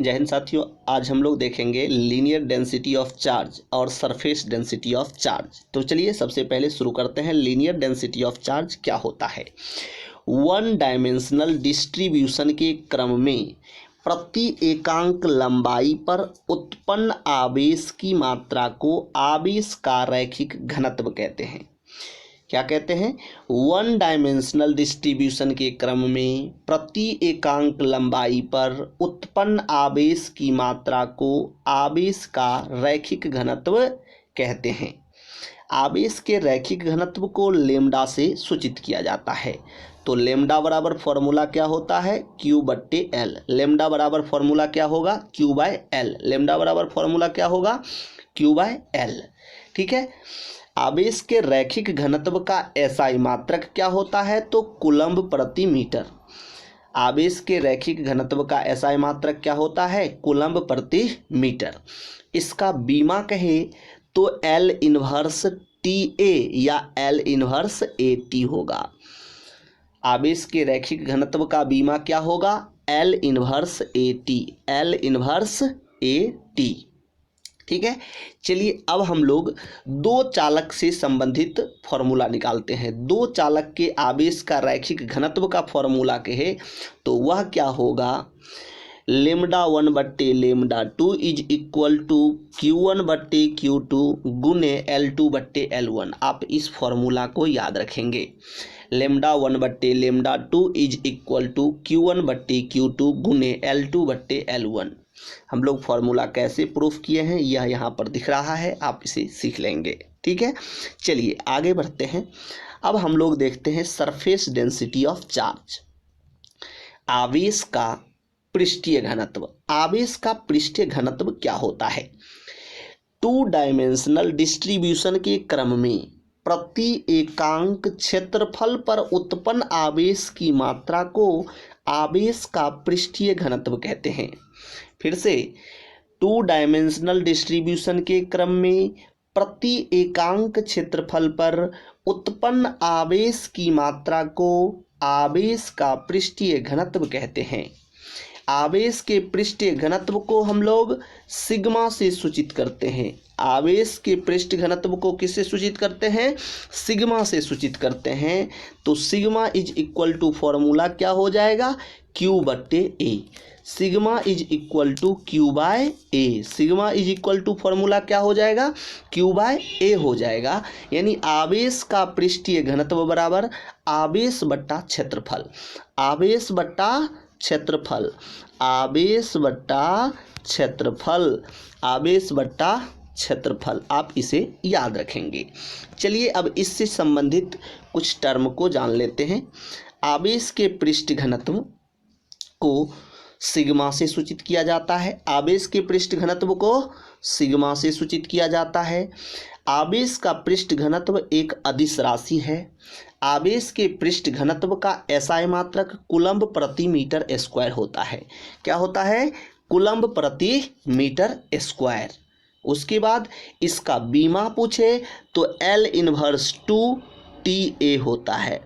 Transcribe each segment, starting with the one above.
जय हिंद साथियों, आज हम लोग देखेंगे लीनियर डेंसिटी ऑफ चार्ज और सरफेस डेंसिटी ऑफ चार्ज। तो चलिए सबसे पहले शुरू करते हैं। लीनियर डेंसिटी ऑफ चार्ज क्या होता है? वन डायमेंशनल डिस्ट्रीब्यूशन के क्रम में प्रति एकांक लंबाई पर उत्पन्न आवेश की मात्रा को आवेश का रैखिक घनत्व कहते हैं। क्या कहते हैं? वन डायमेंशनल डिस्ट्रीब्यूशन के क्रम में प्रति एकांक लंबाई पर उत्पन्न आवेश की मात्रा को आवेश का रैखिक घनत्व कहते हैं। आवेश के रैखिक घनत्व को लेम्डा से सूचित किया जाता है। तो लेम्डा बराबर फॉर्मूला क्या होता है? Q/L। लेम्डा बराबर फॉर्मूला क्या होगा? Q/L। लेम्डा बराबर फॉर्मूला क्या होगा? Q/L। ठीक है। आवेश के रैखिक घनत्व का SI मात्रक क्या होता है? तो कूलम्ब प्रति मीटर। आवेश के रैखिक घनत्व का SI मात्रक क्या होता है? कूलम्ब प्रति मीटर। इसका बीमा कहे तो L इनवर्स TA या L इनवर्स AT होगा। आवेश के रैखिक घनत्व का बीमा क्या होगा? L inverse AT। L inverse AT। ठीक है। चलिए अब हम लोग दो चालक से संबंधित फॉर्मूला निकालते हैं। दो चालक के आवेश का रैखिक घनत्व का फॉर्मूला कहे तो वह क्या होगा? λ1/λ2 इज इक्वल टू Q1/Q2 गुने L2/L1। आप इस फॉर्मूला को याद रखेंगे। λ1/λ2 इज इक्वल टू Q1/Q2 गुने L2/L1। हम लोग फॉर्मूला कैसे प्रूफ किए हैं यह यहाँ पर दिख रहा है, आप इसे सीख लेंगे। ठीक है। चलिए आगे बढ़ते हैं। अब हम लोग देखते हैं सरफेस डेंसिटी ऑफ चार्ज। आवेश का पृष्ठीय घनत्व। आवेश का पृष्ठीय घनत्व क्या होता है? टू डायमेंशनल डिस्ट्रीब्यूशन के क्रम में प्रति एकांक क्षेत्रफल पर उत्पन्न आवेश की मात्रा को आवेश का पृष्ठीय घनत्व कहते हैं। फिर से, टू डायमेंशनल डिस्ट्रीब्यूशन के क्रम में प्रति एकांक क्षेत्रफल पर उत्पन्न आवेश की मात्रा को आवेश का पृष्ठीय घनत्व कहते हैं। आवेश के पृष्ठीय घनत्व को हम लोग सिग्मा से सूचित करते हैं। आवेश के पृष्ठ घनत्व को किससे सूचित करते हैं? सिग्मा से सूचित करते हैं। तो sigma is equal to formula क्या हो जाएगा? Q/A। Sigma is equal to Q/A। Sigma is equal to formula क्या हो जाएगा? Q/A हो जाएगा। यानी आवेश का पृष्ठीय घनत्व बराबर आवेश बट्टा क्षेत्रफल। आवेश बट्टा क्षेत्रफल। आवेश बट्टा क्षेत्रफल। आवेश बट्टा क्षेत्रफल। आप इसे याद रखेंगे। चलिए अब इससे संबंधित कुछ टर्म को जान लेते हैं। आवेश के पृष्ठ घनत्व को सिग्मा से सूचित किया जाता है। आवेश के पृष्ठ घनत्व को सिग्मा से सूचित किया जाता है। आवेश का पृष्ठ घनत्व एक अदिश राशि है। आवेश के पृष्ठ घनत्व का SI मात्रक कूलम्ब प्रति मीटर स्क्वायर होता है। क्या होता है? कूलम्ब प्रति मीटर स्क्वायर। उसके बाद इसका बीमा पूछे तो L इनवर्स 2TA होता है।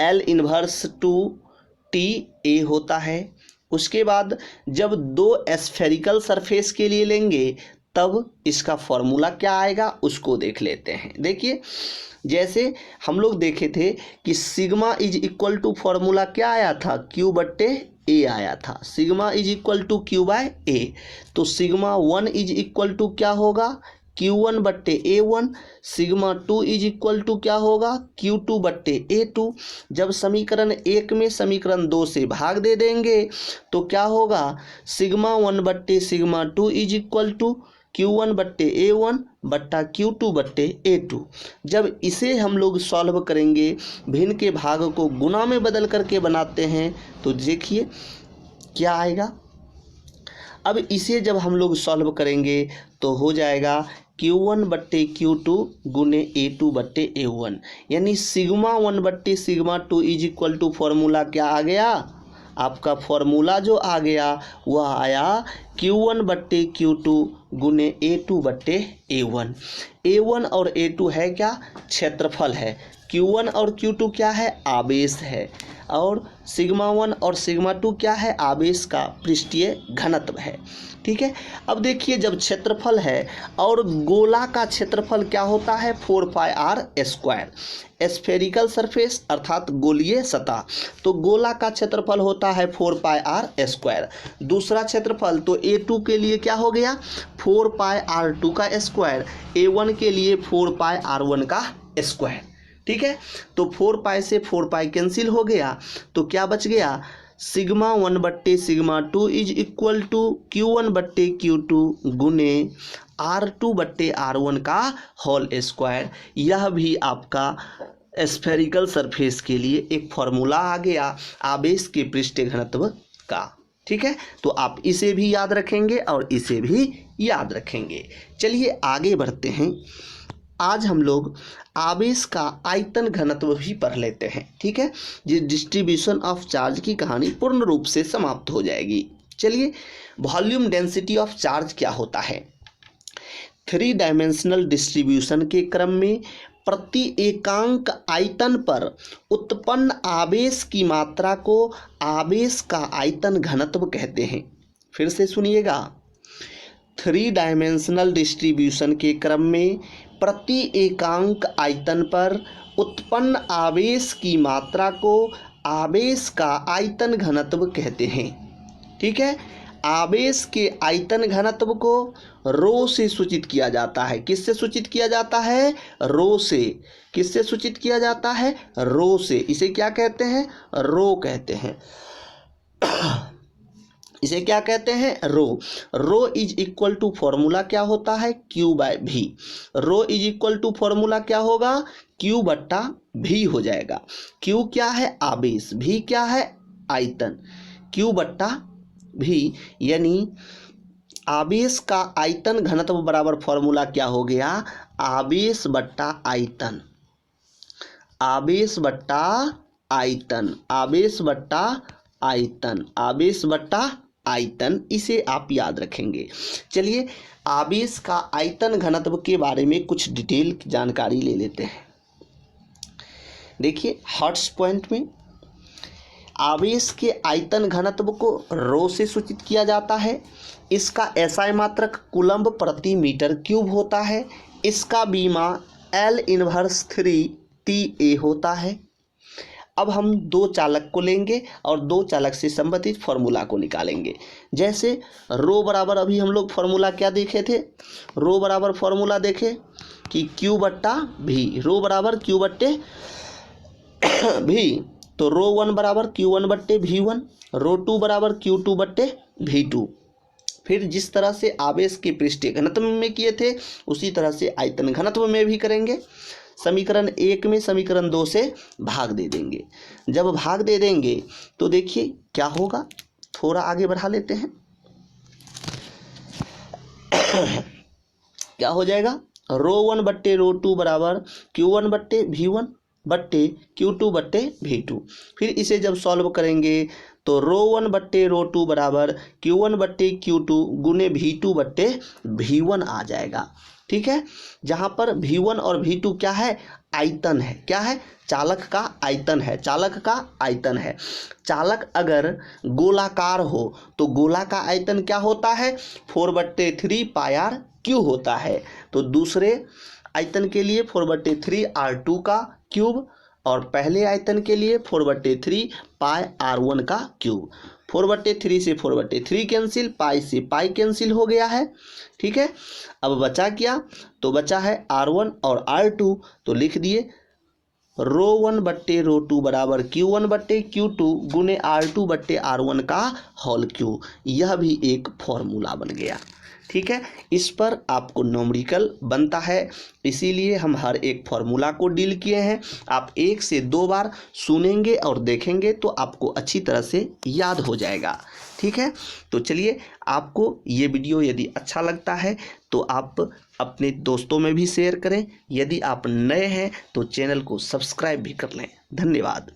L इनवर्स 2TA होता है। उसके बाद जब दो स्फेरिकल सरफेस के लिए लेंगे तब इसका फॉर्मूला क्या आएगा उसको देख लेते हैं। देखिए, जैसे हम लोग देखे थे कि sigma is equal to formula क्या आया था? Q/A आया था। Sigma is equal to Q/A। तो सिग्मा 1 इज इक्वल टू क्या होगा? Q1/A1। Sigma 2 is equal to क्या होगा? Q2/A2। जब समीकरण 1 में समीकरण 2 से भाग दे देंगे तो क्या होगा? सिग्मा 1/सिग्मा 2 इज इक्वल टू Q1/A1 बट्टा Q2/A2। जब इसे हम लोग सॉल्व करेंगे, भिन्न के भाग को गुना में बदल करके बनाते हैं तो देखिए क्या आएगा। अब इसे जब हम लोग सॉल्व करेंगे तो हो जाएगा Q1/Q2 गुने A2/A1। यानी सिग्मा 1/सिग्मा 2 इज इक्वल टू फॉर्मूला क्या आ गया? आपका फॉर्मूला जो आ गया वह आया Q1/Q2 गुने A2/A1। A1 और A2 है क्या? क्षेत्रफल है। Q1 और Q2 क्या है? आवेश है। और सिग्मा 1 और सिग्मा 2 क्या है, आवेश का पृष्ठीय घनत्व है। ठीक है, अब देखिए जब क्षेत्रफल है और गोला का क्षेत्रफल क्या होता है 4πr², स्फेरिकल सरफेस अर्थात गोलीय सतह, तो गोला का क्षेत्रफल होता है 4πr²। दूसरा क्षेत्रफल तो A2 के लिए क्या हो गया 4πr2 का स्क्वायर, A1 के लिए 4πr1 का स्क्वायर। ठीक है, तो 4π से 4π कैंसिल हो गया, तो क्या बच गया सिग्मा 1 बट्टे sigma 2 is equal to Q1 बट्टे Q2 गुने R2 बट्टे R1 का होल स्क्वायर। यह भी आपका स्फेरिकल सरफेस के लिए एक फॉर्मूला आ गया आवेश के पृष्ठीय घनत्व का। ठीक है, तो आप इसे भी याद रखेंगे और इसे भी याद रखेंगे। चलिए आगे बढ़ते हैं। आज हम लोग आवेश का आयतन घनत्व भी पढ़ लेते हैं। ठीक है, ये डिस्ट्रीब्यूशन ऑफ चार्ज की कहानी पूर्ण रूप से समाप्त हो जाएगी। चलिए, वॉल्यूम डेंसिटी ऑफ चार्ज क्या होता है। 3 डायमेंशनल डिस्ट्रीब्यूशन के क्रम में प्रति एकांक आयतन पर उत्पन्न आवेश की मात्रा को आवेश का आयतन घनत्व कहते हैं। फिर से सुनिएगा, 3 डायमेंशनल डिस्ट्रीब्यूशन के क्रम में प्रति एकांक आयतन पर उत्पन्न आवेश की मात्रा को आवेश का आयतन घनत्व कहते हैं। ठीक है, आवेश के आयतन घनत्व को रो से सूचित किया जाता है। किससे सूचित किया जाता है, रो से। किससे सूचित किया जाता है, रो से। इसे क्या कहते हैं, रो कहते हैं। इसे क्या कहते हैं, rho. Rho is equal to formula क्या होता है Q/V। Rho is equal to formula क्या होगा Q/V हो जाएगा। Q क्या है, आवेश, V क्या है, आयतन। Q/V यानी आवेश का आयतन घनत्व बराबर फॉर्मूला क्या हो गया, आवेश बट्टा आयतन। आवेश बट्टा आयतन, आवेश बट्टा आयतन, आवेश बट्टा आयतन, इसे आप याद रखेंगे। चलिए, आवेश का आयतन घनत्व के बारे में कुछ डिटेल की जानकारी ले लेते हैं। देखिए, हर्ट्ज पॉइंट में आवेश के आयतन घनत्व को रो से सूचित किया जाता है। इसका SI मात्रक कूलम्ब प्रति मीटर क्यूब होता है। इसका बीमा L−3TA होता है। अब हम 2 चालक को लेंगे और 2 चालक से संबंधित फॉर्मूला को निकालेंगे। जैसे रो बराबर अभी हम लोग फॉर्मूला क्या देखे थे, रो बराबर फॉर्मूला देखे कि Q/V, रो बराबर Q/V, तो रो 1 बराबर Q1/V1, रो 2 बराबर Q2/V2। फिर जिस तरह से आवेश के पृष्ठीय घनत्व में किए थे उसी तरह से आयतन घनत्व में भी करेंगे। समीकरण 1 में समीकरण 2 से भाग दे देंगे। जब भाग दे देंगे तो देखिए क्या होगा, थोड़ा आगे बढ़ा लेते हैं। क्या हो जाएगा, रो 1 बट्टे रो 2 बराबर Q1/V1 बट्टे Q2/V2। फिर इसे जब सॉल्व करेंगे तो रो 1 बट्टे रो 2 बराबर Q1/Q2 गुने V2/V1 आ जाएगा। ठीक है, जहाँ पर V1 और V2 क्या है, आयतन है। क्या है, चालक का आयतन है, चालक का आयतन है। चालक अगर गोलाकार हो तो गोला का आयतन क्या होता है 4/3πr³ होता है। तो दूसरे आयतन के लिए 4/3r2 का क्यूब और पहले आयतन के लिए 4/3πr1 का क्यूब। 4/3 से 4/3 कैंसिल, पाई से पाई कैंसिल हो गया है। ठीक है, अब बचा क्या, तो बचा है R1 और R2, तो लिख दिए रो 1 बट्टे रो 2 बराबर Q1/Q2 गुने R2/R1 का होल क्यूब। यह भी एक फॉर्मूला बन गया। ठीक है, इस पर आपको न्यूमेरिकल बनता है, इसीलिए हम हर एक फॉर्मूला को डील किए हैं। आप 1 से 2 बार सुनेंगे और देखेंगे तो आपको अच्छी तरह से याद हो जाएगा। ठीक है, तो चलिए, आपको ये वीडियो यदि अच्छा लगता है तो आप अपने दोस्तों में भी शेयर करें। यदि आप नए हैं तो चैनल को सब्सक्राइब भी कर लें। धन्यवाद।